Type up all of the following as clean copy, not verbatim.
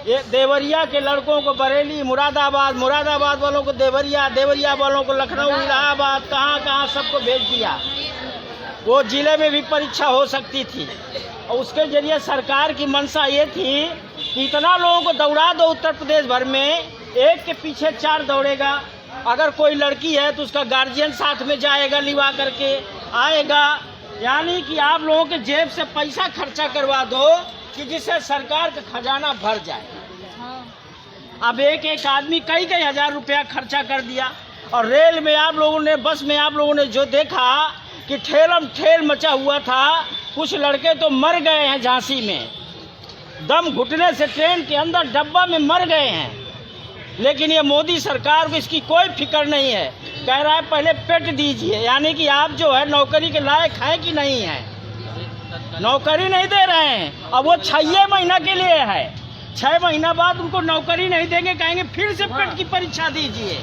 ये देवरिया के लड़कों को बरेली, मुरादाबाद, मुरादाबाद वालों को देवरिया, देवरिया वालों को लखनऊ, इलाहाबाद, कहाँ सबको भेज दिया। वो जिले में भी परीक्षा हो सकती थी और उसके जरिए सरकार की मंशा ये थी कि इतना लोगों को दौड़ा दो उत्तर प्रदेश भर में, एक के पीछे 4 दौड़ेगा। अगर कोई लड़की है तो उसका गार्जियन साथ में जाएगा, लिवा करके आएगा। यानी कि आप लोगों के जेब से पैसा खर्चा करवा दो कि जिससे सरकार का खजाना भर जाए। अब एक आदमी कई हजार रुपया खर्चा कर दिया। और रेल में आप लोगों ने, बस में आप लोगों ने जो देखा कि ठेलम ठेल मचा हुआ था, कुछ लड़के तो मर गए हैं झांसी में, दम घुटने से ट्रेन के अंदर डब्बा में मर गए हैं। लेकिन ये मोदी सरकार को इसकी कोई फिक्र नहीं है। कह रहा है पहले पेट दीजिए, यानी कि आप जो है नौकरी के लायक हैं कि नहीं है, नौकरी नहीं दे रहे हैं। अब वो 6 महीना के लिए है, 6 महीना बाद उनको नौकरी नहीं देंगे, कहेंगे फिर से पेट की परीक्षा दीजिए।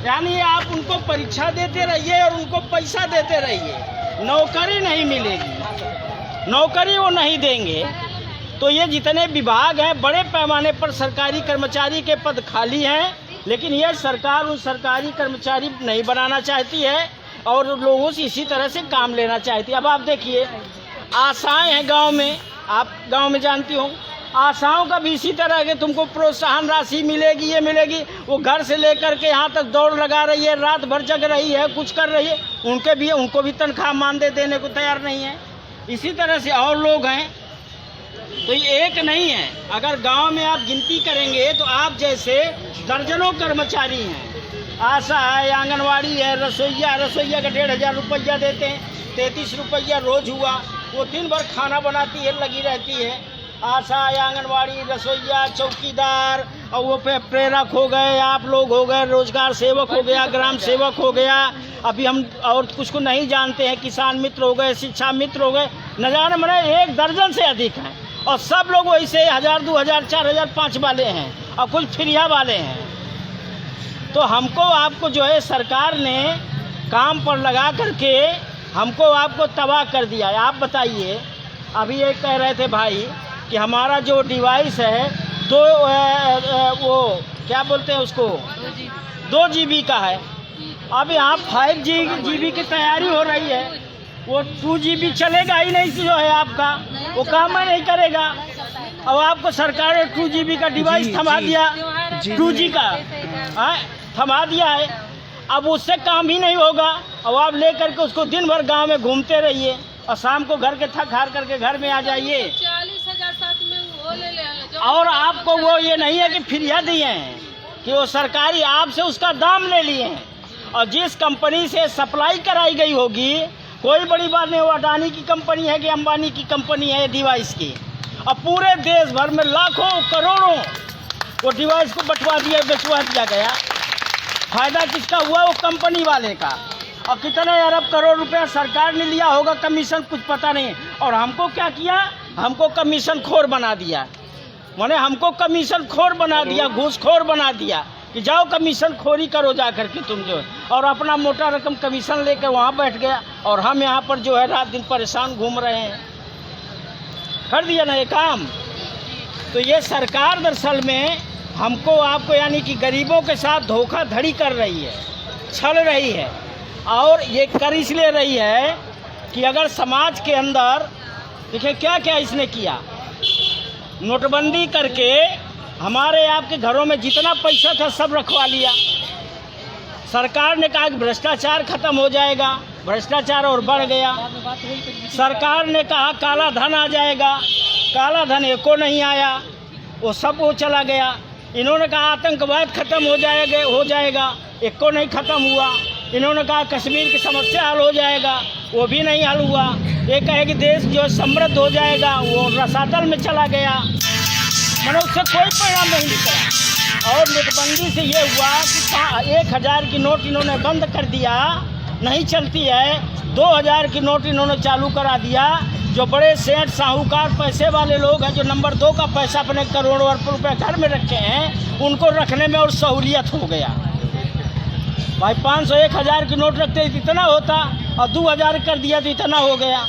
यानी आप उनको परीक्षा देते रहिए और उनको पैसा देते रहिए, नौकरी नहीं मिलेगी, नौकरी वो नहीं देंगे। तो ये जितने विभाग हैं, बड़े पैमाने पर सरकारी कर्मचारी के पद खाली हैं, लेकिन ये सरकार उन सरकारी कर्मचारी नहीं बनाना चाहती है और लोगों से इसी तरह से काम लेना चाहती है। अब आप देखिए, आशाएं हैं गांव में, आप गांव में जानती हो, आशाओं का भी इसी तरह के तुमको प्रोत्साहन राशि मिलेगी, ये मिलेगी। वो घर से लेकर के यहाँ तक दौड़ लगा रही है, रात भर जग रही है, कुछ कर रही है, उनको भी तनख्वाह मानदेय देने को तैयार नहीं है। इसी तरह से और लोग हैं। तो ये एक नहीं है, अगर गांव में आप गिनती करेंगे तो आप जैसे दर्जनों कर्मचारी हैं। आशा है, आंगनवाड़ी है, रसोईया का 1500 रुपया देते हैं, 33 रुपया रोज हुआ। वो दिन भर खाना बनाती है, लगी रहती है। आशा, आंगनवाड़ी, रसोईया, चौकीदार, और वो प्रेरक हो गए, आप लोग हो गए, रोजगार सेवक हो गया, ग्राम सेवक हो गया। अभी हम और कुछ को नहीं जानते हैं, किसान मित्र हो गए, शिक्षा मित्र हो गए, न जाने मने 1 दर्जन से अधिक हैं। और सब लोग वैसे 1000, 2000, 4000, 5 वाले हैं और कुछ फ्रिया वाले हैं। तो हमको आपको जो है सरकार ने काम पर लगा करके हमको आपको तबाह कर दिया है। आप बताइए, अभी एक कह रहे थे भाई कि हमारा जो डिवाइस है तो वो क्या बोलते हैं उसको, 2 GB का है। अब यहाँ 5 GB की तैयारी हो रही है। वो 2 GB चलेगा ही नहीं जो है आपका, वो काम ही नहीं करेगा। अब आपको सरकार ने 2 GB का डिवाइस थमा दिया, 2G का थमा दिया है। अब उससे काम ही नहीं होगा। अब आप ले करके उसको दिन भर गांव में घूमते रहिए और शाम को घर के थक हार करके घर में आ जाइए। 40,000 साथ में वो ले। और आपको वो ये नहीं है कि फ्रिया दिए हैं, कि वो सरकारी आपसे उसका दाम ले लिए हैं। और जिस कंपनी से सप्लाई कराई गई होगी, कोई बड़ी बात नहीं, वो अडानी की कंपनी है कि अंबानी की कंपनी है डिवाइस की। और पूरे देश भर में लाखों करोड़ों वो डिवाइस को बेचवा दिया गया। फायदा किसका हुआ? वो कंपनी वाले का। और कितने अरब करोड़ रुपया सरकार ने लिया होगा कमीशन, कुछ पता नहीं। और हमको क्या किया? हमको कमीशन खोर बना दिया, माने हमको कमीशन खोर बना दिया, घूसखोर बना दिया कि जाओ कमीशन खोरी करो जा करके तुम जो। और अपना मोटा रकम कमीशन लेकर वहाँ बैठ गया और हम यहाँ पर जो है रात दिन परेशान घूम रहे हैं। कर दिया ना ये काम। तो ये सरकार दरअसल में हमको आपको यानी कि गरीबों के साथ धोखाधड़ी कर रही है, छल रही है। और ये कर इसलिए रही है कि अगर समाज के अंदर देखिए क्या क्या इसने किया, नोटबंदी करके हमारे आपके घरों में जितना पैसा था सब रखवा लिया। सरकार ने कहा कि भ्रष्टाचार खत्म हो जाएगा, भ्रष्टाचार और बढ़ गया। सरकार ने कहा काला धन आ जाएगा, काला धन एको नहीं आया, वो सब वो चला गया। इन्होंने कहा आतंकवाद खत्म हो जाएगा, एको नहीं खत्म हुआ। इन्होंने कहा कश्मीर की समस्या हल हो जाएगा, वो भी नहीं हल हुआ। ये कहे कि देश जो समृद्ध हो जाएगा, वो रसातल में चला गया। मैंने उससे कोई परिणाम नहीं निकला। और नोटबंदी से ये हुआ कि 1000 की नोट इन्होंने बंद कर दिया, नहीं चलती है। 2000 की नोट इन्होंने चालू करा दिया। जो बड़े सेठ साहूकार पैसे वाले लोग हैं, जो नंबर 2 का पैसा अपने करोड़ों रुपए घर में रखे हैं, उनको रखने में और सहूलियत हो गया। भाई 500, 1000 की नोट रखते इतना होता, और 2000 कर दिया तो इतना हो गया।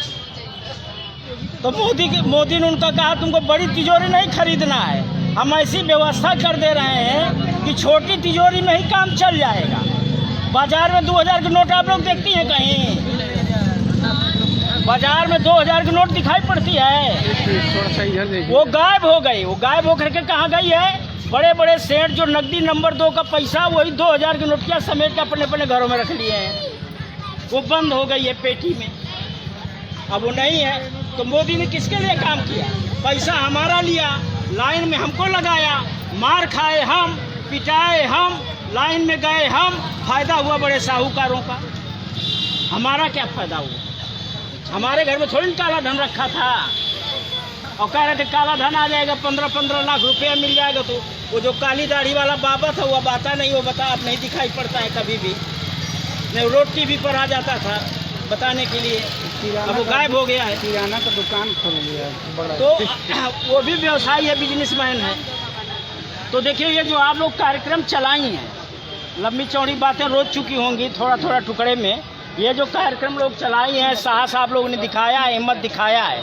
तो मोदी ने उनका कहा तुमको बड़ी तिजोरी नहीं खरीदना है, हम ऐसी व्यवस्था कर दे रहे हैं कि छोटी तिजोरी में ही काम चल जाएगा। बाजार में 2000 की नोट आप लोग देखती हैं कहीं? बाजार में 2000 की नोट दिखाई पड़ती है? वो गायब हो गई। वो गायब होकर के कहाँ गई है? बड़े बड़े सेठ जो नकदी नंबर 2 का पैसा वही 2000 की नोट क्या समेट के अपने अपने घरों में रख लिए हैं। वो बंद हो गई है पेटी में, अब वो नहीं है। तो मोदी ने किसके लिए काम किया? पैसा हमारा लिया, लाइन में हमको लगाया, मार खाए हम, पिटाए हम, लाइन में गए हम, फायदा हुआ बड़े साहूकारों का। हमारा क्या फायदा हुआ? हमारे घर में थोड़ी काला धन रखा था और कह रहे थे काला धन आ जाएगा, 15-15 लाख रुपया मिल जाएगा। तो वो जो काली दाढ़ी वाला बाबा था वो बाता नहीं, वो बता अब नहीं दिखाई पड़ता है कभी भी। नहीं, रोड टीवी पर आ जाता था बताने के लिए, अब वो गायब हो गया है। किराना का दुकान खोल लिया बड़ा। तो वो भी व्यवसायी है, बिजनेसमैन है। तो देखिए ये जो आप लोग कार्यक्रम चलाई हैं, लंबी चौड़ी बातें रोज चुकी होंगी थोड़ा थोड़ा टुकड़े में। ये जो कार्यक्रम लोग चलाई हैं, साहस आप लोगों ने दिखाया है, हिम्मत दिखाया है,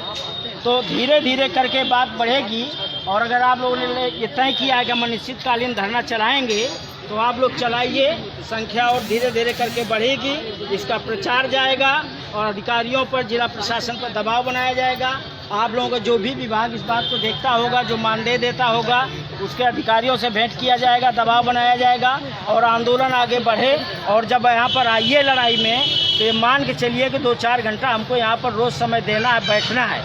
तो धीरे धीरे करके बात बढ़ेगी। और अगर आप लोगों ने ये तय किया है कि हम अनिश्चितकालीन धरना चलाएंगे तो आप लोग चलाइए, संख्या और धीरे धीरे करके बढ़ेगी। इसका प्रचार जाएगा और अधिकारियों पर, जिला प्रशासन पर दबाव बनाया जाएगा। आप लोगों का जो भी विभाग इस बात को देखता होगा, जो मानदेय देता होगा, उसके अधिकारियों से भेंट किया जाएगा, दबाव बनाया जाएगा और आंदोलन आगे बढ़े। और जब यहाँ पर आइए लड़ाई में तो ये मान के चलिए कि 2-4 घंटा हमको यहाँ पर रोज़ समय देना है, बैठना है,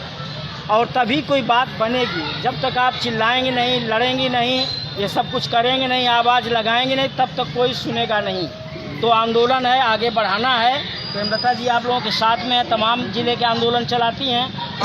और तभी कोई बात बनेगी। जब तक आप चिल्लाएंगे नहीं, लड़ेंगे नहीं, ये सब कुछ करेंगे नहीं, आवाज़ लगाएंगे नहीं, तब तक कोई सुनेगा नहीं। तो आंदोलन है, आगे बढ़ाना है। प्रेमलता जी आप लोगों के साथ में है, तमाम जिले के आंदोलन चलाती हैं।